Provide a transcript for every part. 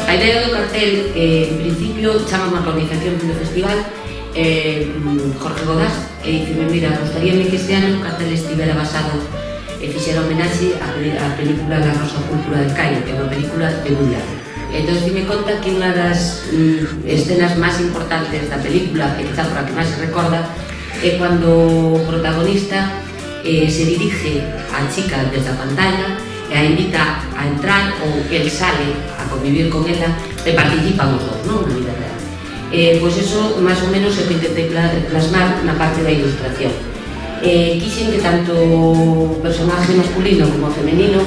A idea do cartel, en principio, chama a organización do festival Jorge Godás e dicime, mira, gustaríame que este ano o cartel estivera basado e fixera homenaxe á película La Rosa Púrpura del Cairo, que é unha película de Woody Allen. Entón, dime conta que unha das escenas máis importantes da película, e quizá por a que máis se recorda, é cando o protagonista se dirige á chica desde a pantalla e a invita a entrar, ou el sale a convivir con ela e participan os dous, non? Na vida real. Pois eso, máis ou menos, é o que intentei plasmar na parte da ilustración. Quixen que tanto o personaje masculino como o femenino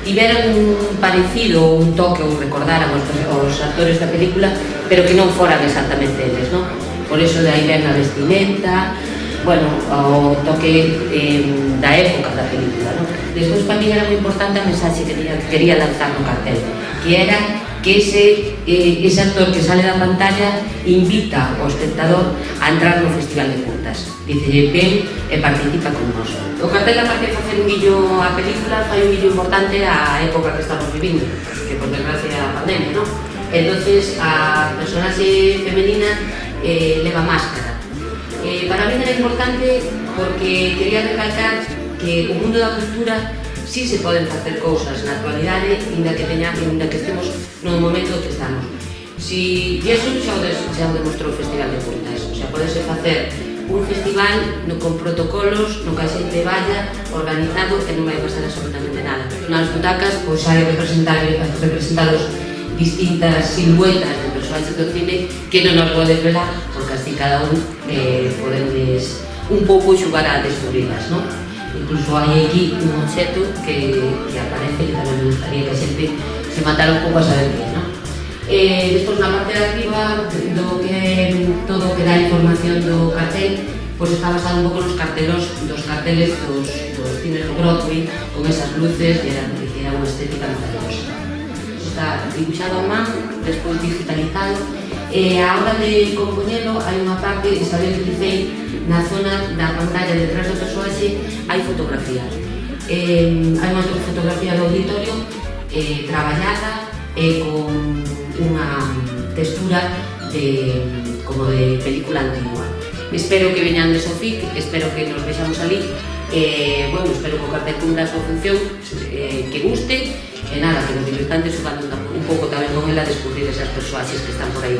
tiveran un parecido, un toque, ou recordaran os actores da película, pero que non foran exactamente eles, non? Por eso de aí ven a vestimenta, bueno, o toque da época da película, non? Despois, para mí era moi importante a mensaxe que quería lanzar no cartel, que era que ese actor que sale da pantalla invita ao espectador a entrar no Festival de Curtas. Dice, ven e participa con nós. O cartel, aparte de facer un guillo á película, fai un guillo importante á época que estamos vivindo, que por desgracia é a pandemia, non? Entonces, a personaxe femenina leva máscara. Para mí era importante porque quería recalcar que o mundo da cultura sí se poden facer cousas na actualidade, inda que estemos no momento que estamos. E iso xa o demostrou o Festival de Curtas, o sea, podese facer un festival con protocolos, no que a xente vaya organizado e non vai pasar absolutamente nada. Nas butacas, pois hai representados distintas siluetas de persoaxes do cine que non nos podes velar, porque así cada un podedes un pouco xugar a descubrirlas, non? Incluso hai aquí un obxeto que aparece, que tamén me gustaría que a xente se matara un pouco a saber que é, non? Despois, na parte de arriba, todo o que dá información do cartel, pois está basado un pouco nos dos carteles dos cines do Broadway, con esas luces, e era unha estética maravillosa. Está dibuixado a man, despois digitalizado, e a hora de compoñelo hai unha parte, esta vez dicei, na zona da pantalla detrás do persoaxe hai fotografía. Hai unha fotografía do auditorio traballada e con unha textura como de película antigua. Espero que veñan de Sofic, espero que nos vexamos ali. Bueno, espero que o cartel cumpra a súa función, que guste, e nada, que nos divirtamos xogando un pouco tamén con ela a descubrir esas persoaxes que están por aí.